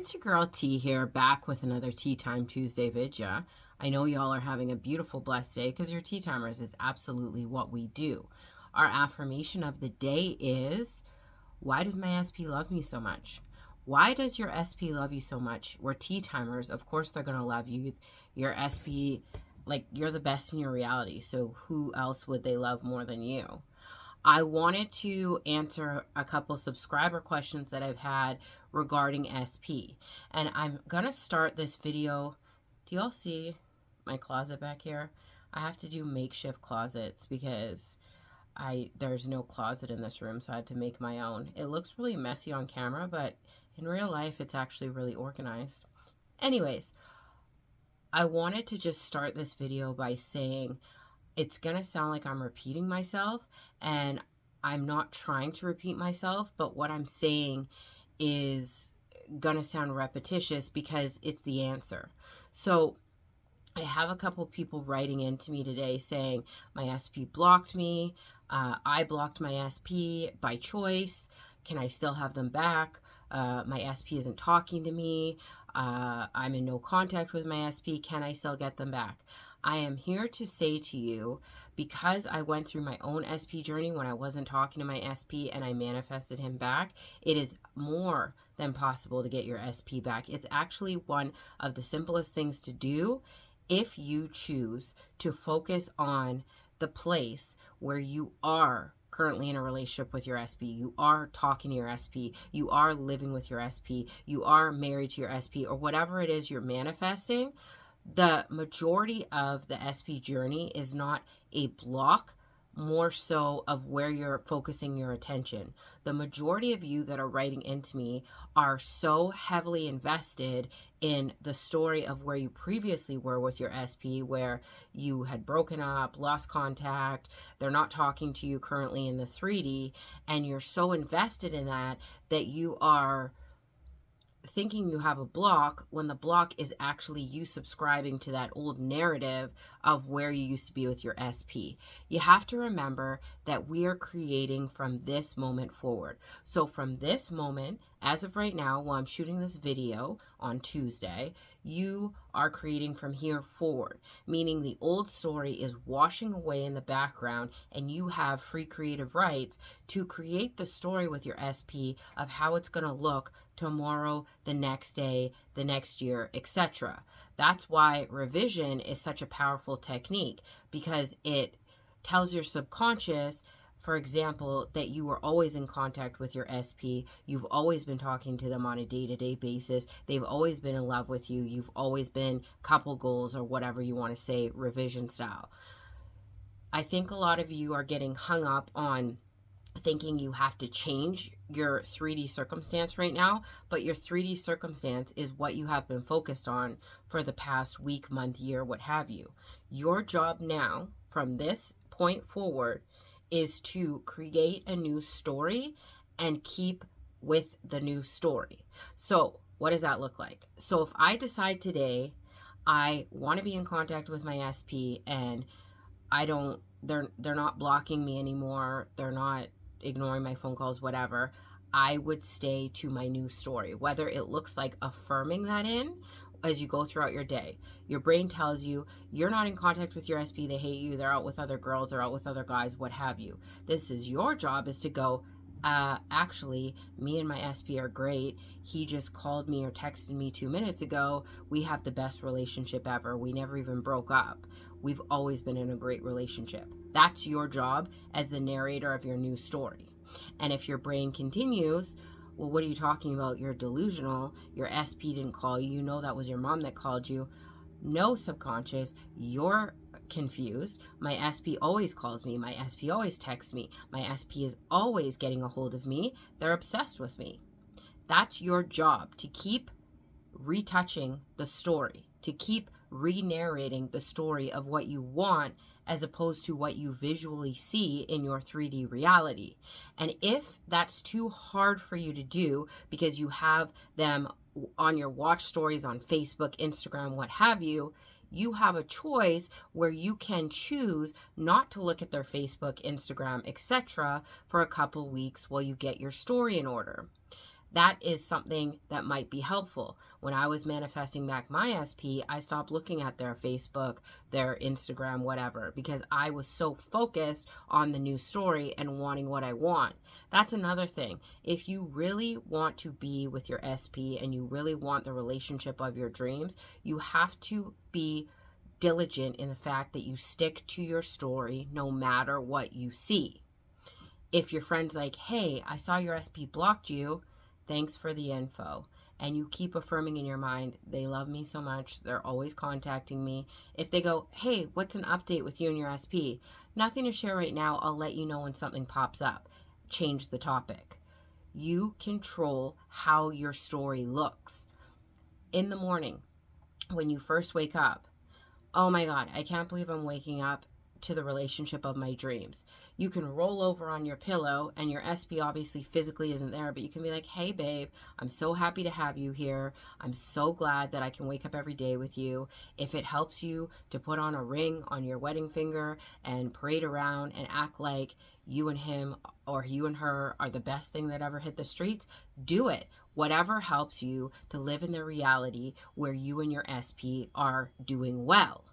it's your girl T here, back with another Tea Time Tuesday video. I know y'all are having a beautiful, blessed day because your tea timers is absolutely what we do. Our affirmation of the day is, why does my SP love me so much? Why does your SP love you so much? We're tea timers. Of course they're going to love you. Your SP, like, you're the best in your reality. So who else would they love more than you? I wanted to answer a couple subscriber questions that I've had regarding SP. And I'm going to start this video. Do y'all see my closet back here? I have to do makeshift closets because there's no closet in this room, so I had to make my own. It looks really messy on camera, but in real life, it's actually really organized. Anyways, I wanted to just start this video by saying, it's going to sound like I'm repeating myself, and I'm not trying to repeat myself, but what I'm saying is going to sound repetitious because it's the answer. So I have a couple people writing into me today saying my SP blocked me. I blocked my SP by choice. Can I still have them back? My SP isn't talking to me. I'm in no contact with my SP. Can I still get them back? I am here to say to you, because I went through my own SP journey when I wasn't talking to my SP and I manifested him back, it is more than possible to get your SP back. It's actually one of the simplest things to do if you choose to focus on the place where you are currently in a relationship with your SP, you are talking to your SP, you are living with your SP, you are married to your SP, or whatever it is you're manifesting. The majority of the SP journey is not a block, more so of where you're focusing your attention. The majority of you that are writing into me are so heavily invested in the story of where you previously were with your SP, where you had broken up, lost contact, they're not talking to you currently in the 3D, and you're so invested in that that you are thinking you have a block when the block is actually you subscribing to that old narrative of where you used to be with your SP. You have to remember that we are creating from this moment forward. So from this moment, as of right now, while I'm shooting this video on Tuesday, you are creating from here forward, meaning the old story is washing away in the background and you have free creative rights to create the story with your SP of how it's going to look tomorrow, the next day, the next year, etc. That's why revision is such a powerful technique, because it tells your subconscious, for example, that you were always in contact with your SP, you've always been talking to them on a day-to-day basis, they've always been in love with you, you've always been couple goals or whatever you want to say, revision style. I think a lot of you are getting hung up on thinking you have to change your 3D circumstance right now, but your 3D circumstance is what you have been focused on for the past week, month, year, what have you. Your job now, from this point forward, is to create a new story and keep with the new story. So what does that look like? So if I decide today I want to be in contact with my SP and they're not blocking me anymore, they're not ignoring my phone calls, whatever, I would stay to my new story, whether it looks like affirming that in as you go throughout your day. Your brain tells you you're not in contact with your SP, they hate you, they're out with other girls, they're out with other guys, what have you. This is your job, is to go, actually, me and my SP are great. He just called me or texted me 2 minutes ago. We have the best relationship ever. We never even broke up. We've always been in a great relationship. That's your job as the narrator of your new story. And if your brain continues, well, what are you talking about? You're delusional. Your SP didn't call you. You know that was your mom that called you. No, subconscious, you're confused. My SP always calls me. My SP always texts me. My SP is always getting a hold of me. They're obsessed with me. That's your job, to keep retouching the story, to keep re-narrating the story of what you want as opposed to what you visually see in your 3D reality. And if that's too hard for you to do because you have them on your watch stories on Facebook, Instagram, what have you, you have a choice where you can choose not to look at their Facebook, Instagram, etc. for a couple weeks while you get your story in order. that is something that might be helpful. When I was manifesting back my SP, I stopped looking at their Facebook, their Instagram, whatever, because I was so focused on the new story and wanting what I want. That's another thing. If you really want to be with your SP and you really want the relationship of your dreams, you have to be diligent in the fact that you stick to your story no matter what you see. If your friend's like, hey, I saw your SP blocked you, thanks for the info. And you keep affirming in your mind, they love me so much, they're always contacting me. If they go, hey, what's an update with you and your SP? Nothing to share right now, I'll let you know when something pops up. Change the topic. You control how your story looks. In the morning, when you first wake up, oh my God, I can't believe I'm waking up to the relationship of my dreams. You can roll over on your pillow and your SP obviously physically isn't there, but you can be like, hey babe, I'm so happy to have you here. I'm so glad that I can wake up every day with you. If it helps you to put on a ring on your wedding finger and parade around and act like you and him or you and her are the best thing that ever hit the streets, do it. Whatever helps you to live in the reality where you and your SP are doing well.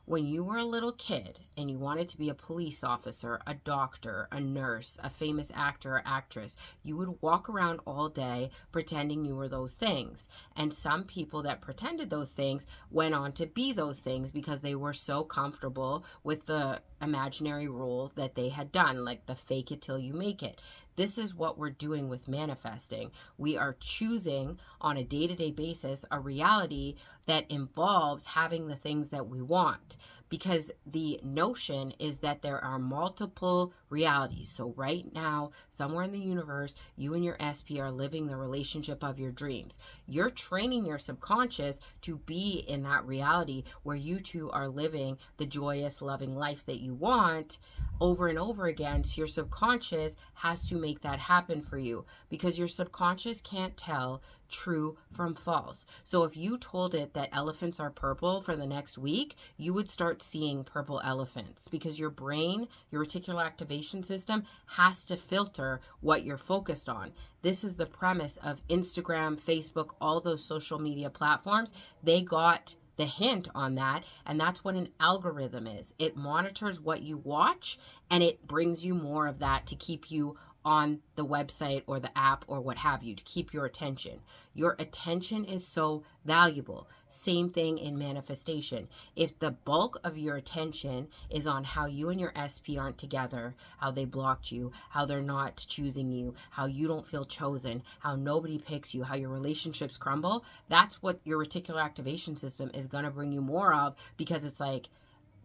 When you were a little kid and you wanted to be a police officer, a doctor, a nurse, a famous actor or actress, you would walk around all day pretending you were those things. And some people that pretended those things went on to be those things because they were so comfortable with the imaginary role that they had done, like the fake it till you make it. This is what we're doing with manifesting. We are choosing on a day-to-day basis a reality that involves having the things that we want, because the notion is that there are multiple realities. So right now, somewhere in the universe, you and your SP are living the relationship of your dreams. You're training your subconscious to be in that reality where you two are living the joyous, loving life that you want over and over again. So your subconscious has to make that happen for you, because your subconscious can't tell true from false. So if you told it that elephants are purple for the next week, you would start seeing purple elephants, because your brain, your reticular activation system, has to filter what you're focused on. This is the premise of Instagram, Facebook, all those social media platforms. They got the hint on that, and that's what an algorithm is. It monitors what you watch and it brings you more of that to keep you on the website or the app or what have you, to keep your attention. Your attention is so valuable. Same thing in manifestation. If the bulk of your attention is on how you and your SP aren't together, how they blocked you, how they're not choosing you, how you don't feel chosen, how nobody picks you, how your relationships crumble, that's what your reticular activation system is going to bring you more of, because it's like,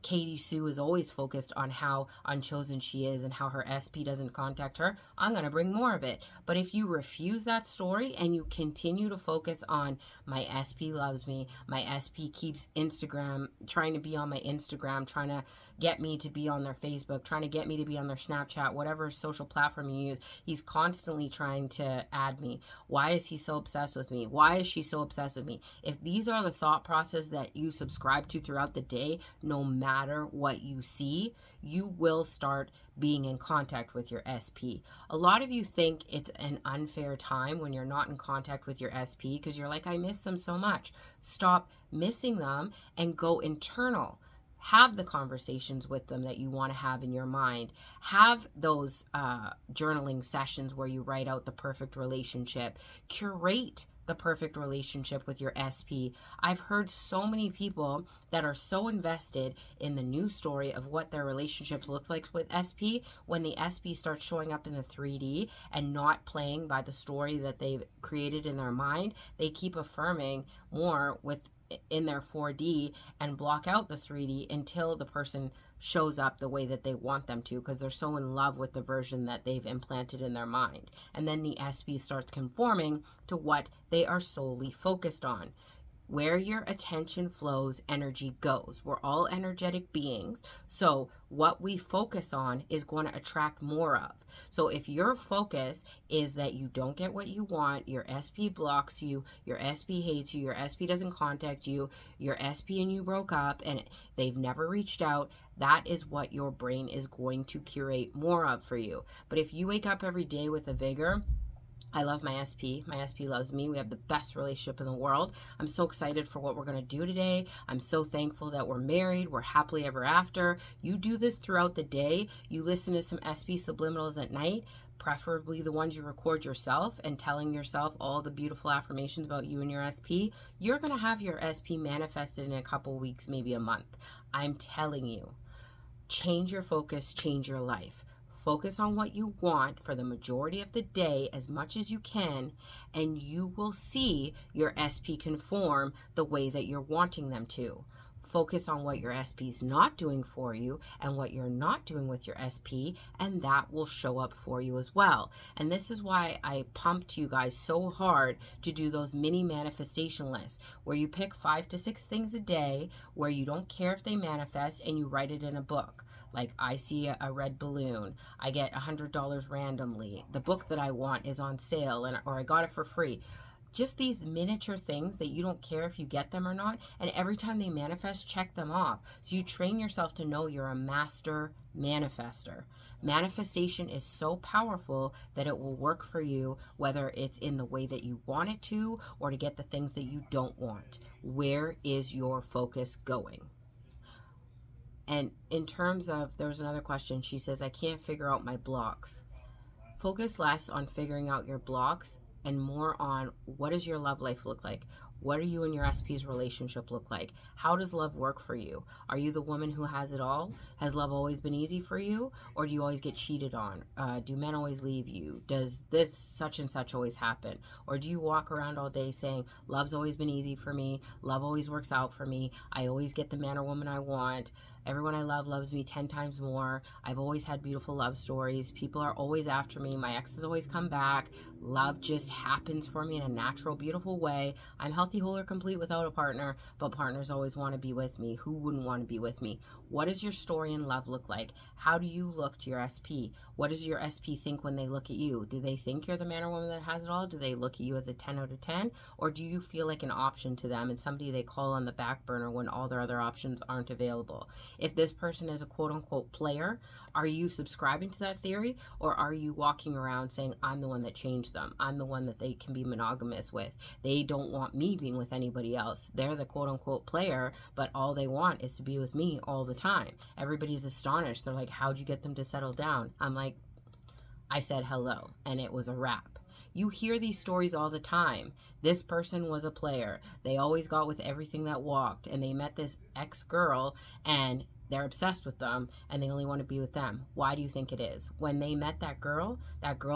Katie Sue is always focused on how unchosen she is and how her SP doesn't contact her. I'm going to bring more of it. But if you refuse that story and you continue to focus on my SP loves me, my SP keeps Instagram, trying to be on my Instagram, trying to get me to be on their Facebook, trying to get me to be on their Snapchat, whatever social platform you use, he's constantly trying to add me. Why is he so obsessed with me? Why is she so obsessed with me? If these are the thought process that you subscribe to throughout the day, no matter what you see, you will start being in contact with your SP. A lot of you think it's an unfair time when you're not in contact with your SP because you're like, I miss them so much. Stop missing them and go internal. Have the conversations with them that you want to have in your mind. Have those journaling sessions where you write out the perfect relationship. Curate the perfect relationship with your SP. I've heard so many people that are so invested in the new story of what their relationship looks like with SP, when the SP starts showing up in the 3D and not playing by the story that they've created in their mind, they keep affirming more in their 4D and block out the 3D until the person shows up the way that they want them to, because they're so in love with the version that they've implanted in their mind. And then the SP starts conforming to what they are solely focused on. Where your attention flows, energy goes. We're all energetic beings. So what we focus on is going to attract more of. So if your focus is that you don't get what you want, your SP blocks you, your SP hates you, your SP doesn't contact you, your SP and you broke up and they've never reached out, that is what your brain is going to curate more of for you. But if you wake up every day with a vigor, I love my SP. My SP loves me. We have the best relationship in the world. I'm so excited for what we're going to do today. I'm so thankful that we're married. We're happily ever after. You do this throughout the day. You listen to some SP subliminals at night, preferably the ones you record yourself and telling yourself all the beautiful affirmations about you and your SP. You're going to have your SP manifested in a couple weeks, maybe a month. I'm telling you. Change your focus, change your life. Focus on what you want for the majority of the day as much as you can, and you will see your SP conform the way that you're wanting them to. Focus on what your SP is not doing for you and what you're not doing with your SP, and that will show up for you as well. And this is why I pumped you guys so hard to do those mini manifestation lists where you pick 5 to 6 things a day where you don't care if they manifest and you write it in a book. Like, I see a red balloon, I get $100 randomly, the book that I want is on sale, or I got it for free. Just these miniature things that you don't care if you get them or not, and every time they manifest, check them off. So you train yourself to know you're a master manifester. Manifestation is so powerful that it will work for you, whether it's in the way that you want it to or to get the things that you don't want. Where is your focus going? And in terms of, there was another question. She says, I can't figure out my blocks. Focus less on figuring out your blocks and more on what does your love life look like? What do you and your SP's relationship look like? How does love work for you? Are you the woman who has it all? Has love always been easy for you? Or do you always get cheated on? Do men always leave you? Does this such and such always happen? Or do you walk around all day saying, love's always been easy for me. Love always works out for me. I always get the man or woman I want. Everyone I love loves me 10 times more. I've always had beautiful love stories. People are always after me. My exes always come back. Love just happens for me in a natural, beautiful way. I'm healthy, whole, or complete without a partner, but partners always want to be with me. Who wouldn't want to be with me? What does your story in love look like? How do you look to your SP? What does your SP think when they look at you? Do they think you're the man or woman that has it all? Do they look at you as a 10 out of 10? Or do you feel like an option to them and somebody they call on the back burner when all their other options aren't available? If this person is a quote-unquote player, are you subscribing to that theory, or are you walking around saying, I'm the one that changed them? I'm the one that they can be monogamous with. They don't want me being with anybody else. They're the quote-unquote player, but all they want is to be with me all the time. Everybody's astonished. They're like, how'd you get them to settle down? I'm like, I said hello, and it was a wrap. You hear these stories all the time. This person was a player. They always got with everything that walked, and they met this ex-girl, and they're obsessed with them, and they only want to be with them. Why do you think it is? When they met that girl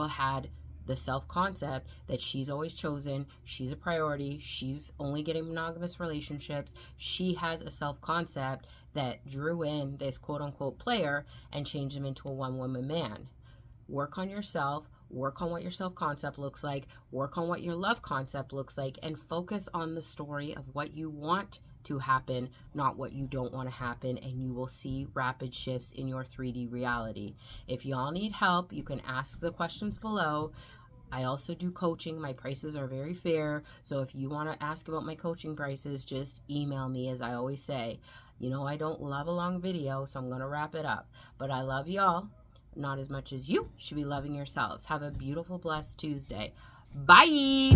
had the self-concept that she's always chosen, she's a priority, she's only getting monogamous relationships. She has a self-concept that drew in this quote-unquote player and changed him into a one-woman man. Work on yourself. Work on what your self-concept looks like. Work on what your love concept looks like, and focus on the story of what you want to happen, not what you don't want to happen, and you will see rapid shifts in your 3D reality. If y'all need help, you can ask the questions below. I also do coaching. My prices are very fair, so if you want to ask about my coaching prices, just email me. As I always say, you know, I don't love a long video, so I'm going to wrap it up. But I love y'all. Not as much as you should be loving yourselves. Have a beautiful, blessed Tuesday. Bye.